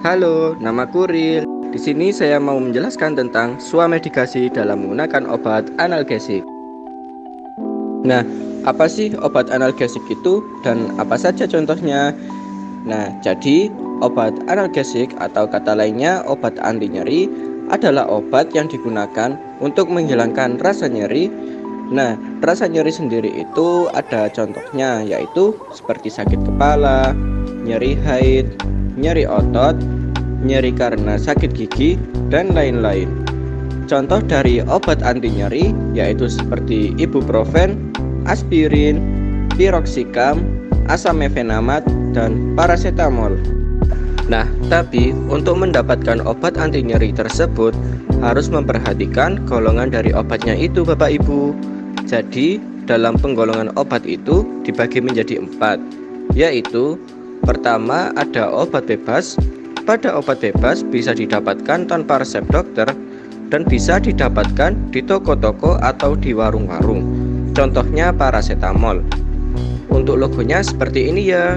Halo, namaku Ril. Di sini saya mau menjelaskan tentang swamedikasi dalam menggunakan obat analgesik. Nah, apa sih obat analgesik itu dan apa saja contohnya? Nah, jadi obat analgesik atau kata lainnya obat anti nyeri adalah obat yang digunakan untuk menghilangkan rasa nyeri. Nah, rasa nyeri sendiri itu ada contohnya, yaitu seperti sakit kepala, nyeri haid, nyeri otot, nyeri karena sakit gigi, dan lain-lain. Contoh dari obat anti nyeri yaitu seperti ibuprofen, aspirin, piroxicam, asam mefenamat, dan paracetamol. Nah, tapi untuk mendapatkan obat anti nyeri tersebut harus memperhatikan golongan dari obatnya itu, Bapak Ibu. Jadi, dalam penggolongan obat itu dibagi menjadi 4, yaitu pertama ada obat bebas. Pada obat bebas bisa didapatkan tanpa resep dokter dan bisa didapatkan di toko-toko atau di warung-warung. Contohnya paracetamol. Untuk logonya seperti ini ya.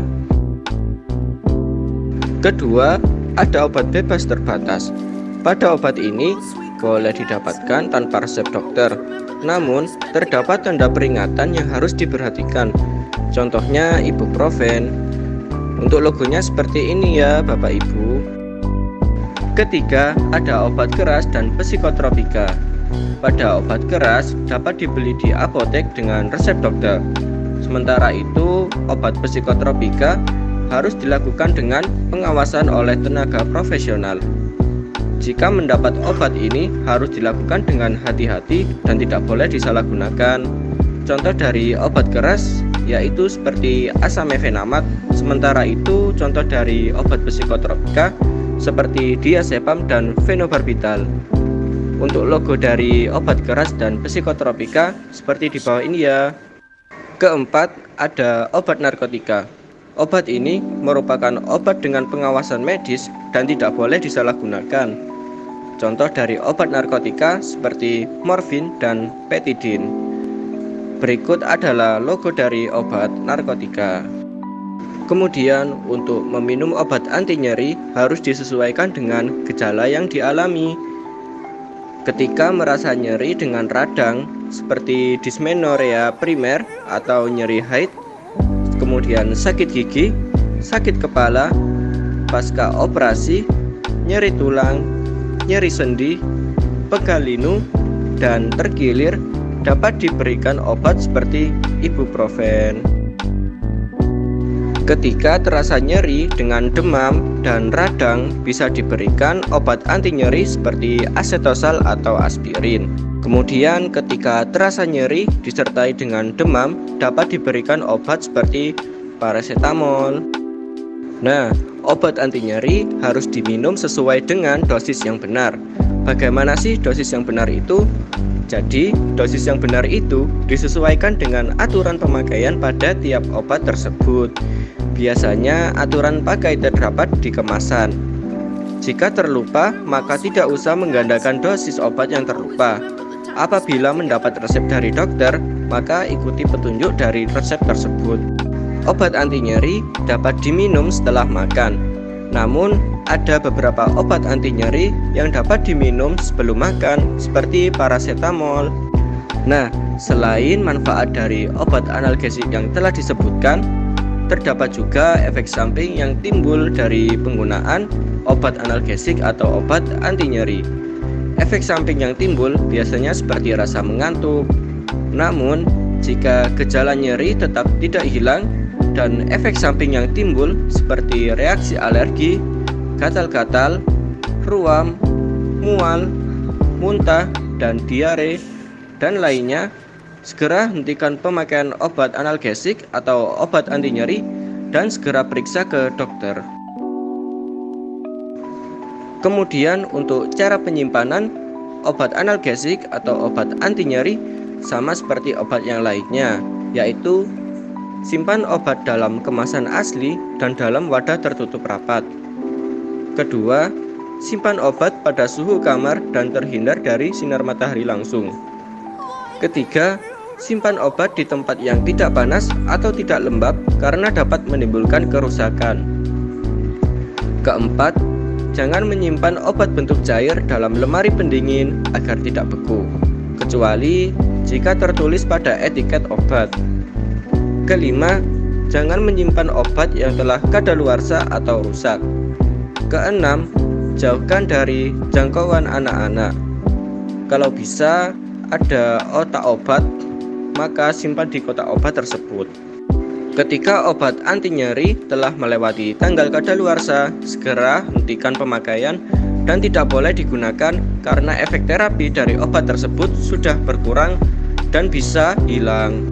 Kedua, ada obat bebas terbatas. Pada obat ini boleh didapatkan tanpa resep dokter, namun terdapat tanda peringatan yang harus diperhatikan. Contohnya ibuprofen. Untuk logonya seperti ini ya, Bapak Ibu. Ketiga, ada obat keras dan psikotropika. Pada obat keras dapat dibeli di apotek dengan resep dokter. Sementara itu, obat psikotropika harus dilakukan dengan pengawasan oleh tenaga profesional. Jika mendapat obat ini harus dilakukan dengan hati-hati dan tidak boleh disalahgunakan. Contoh dari obat keras yaitu seperti asam mefenamat. Sementara itu contoh dari obat psikotropika seperti diazepam dan fenobarbital. Untuk logo dari obat keras dan psikotropika seperti di bawah ini ya. Keempat, ada obat narkotika. Obat ini merupakan obat dengan pengawasan medis dan tidak boleh disalahgunakan. Contoh dari obat narkotika seperti morfin dan petidin. Berikut adalah logo dari obat narkotika. Kemudian untuk meminum obat anti nyeri harus disesuaikan dengan gejala yang dialami. Ketika merasa nyeri dengan radang seperti dismenorea primer atau nyeri haid, kemudian sakit gigi, sakit kepala, pasca operasi, nyeri tulang, nyeri sendi, pegal linu, dan terkilir, dapat diberikan obat seperti ibuprofen. Ketika terasa nyeri dengan demam dan radang, bisa diberikan obat anti nyeri seperti asetosal atau aspirin. Kemudian ketika terasa nyeri disertai dengan demam, dapat diberikan obat seperti paracetamol. Nah, obat anti nyeri harus diminum sesuai dengan dosis yang benar. Bagaimana sih dosis yang benar itu? Jadi, dosis yang benar itu disesuaikan dengan aturan pemakaian pada tiap obat tersebut. Biasanya aturan pakai terdapat di kemasan. Jika terlupa, maka tidak usah menggandakan dosis obat yang terlupa. Apabila mendapat resep dari dokter, maka ikuti petunjuk dari resep tersebut. Obat anti nyeri dapat diminum setelah makan. Namun, ada beberapa obat anti nyeri yang dapat diminum sebelum makan, seperti paracetamol. Nah, selain manfaat dari obat analgesik yang telah disebutkan, terdapat juga efek samping yang timbul dari penggunaan obat analgesik atau obat anti nyeri. Efek samping yang timbul biasanya seperti rasa mengantuk. Namun, jika gejala nyeri tetap tidak hilang dan efek samping yang timbul seperti reaksi alergi, gatal-gatal, ruam, mual, muntah, dan diare, dan lainnya, segera hentikan pemakaian obat analgesik atau obat anti nyeri dan segera periksa ke dokter. Kemudian untuk cara penyimpanan obat analgesik atau obat anti nyeri sama seperti obat yang lainnya, yaitu simpan obat dalam kemasan asli dan dalam wadah tertutup rapat. Kedua, simpan obat pada suhu kamar dan terhindar dari sinar matahari langsung. Ketiga, simpan obat di tempat yang tidak panas atau tidak lembab karena dapat menimbulkan kerusakan. Keempat, jangan menyimpan obat bentuk cair dalam lemari pendingin agar tidak beku, kecuali jika tertulis pada etiket obat. Kelima, jangan menyimpan obat yang telah kadaluarsa atau rusak. Keenam, jauhkan dari jangkauan anak-anak. Kalau bisa ada otak obat, maka simpan di kotak obat tersebut. Ketika obat anti nyeri telah melewati tanggal kadaluarsa, segera hentikan pemakaian dan tidak boleh digunakan karena efek terapi dari obat tersebut sudah berkurang dan bisa hilang.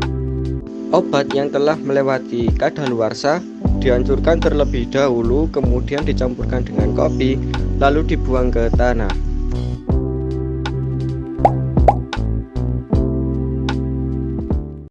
Obat yang telah melewati kadaluarsa dihancurkan terlebih dahulu, kemudian dicampurkan dengan kopi, lalu dibuang ke tanah.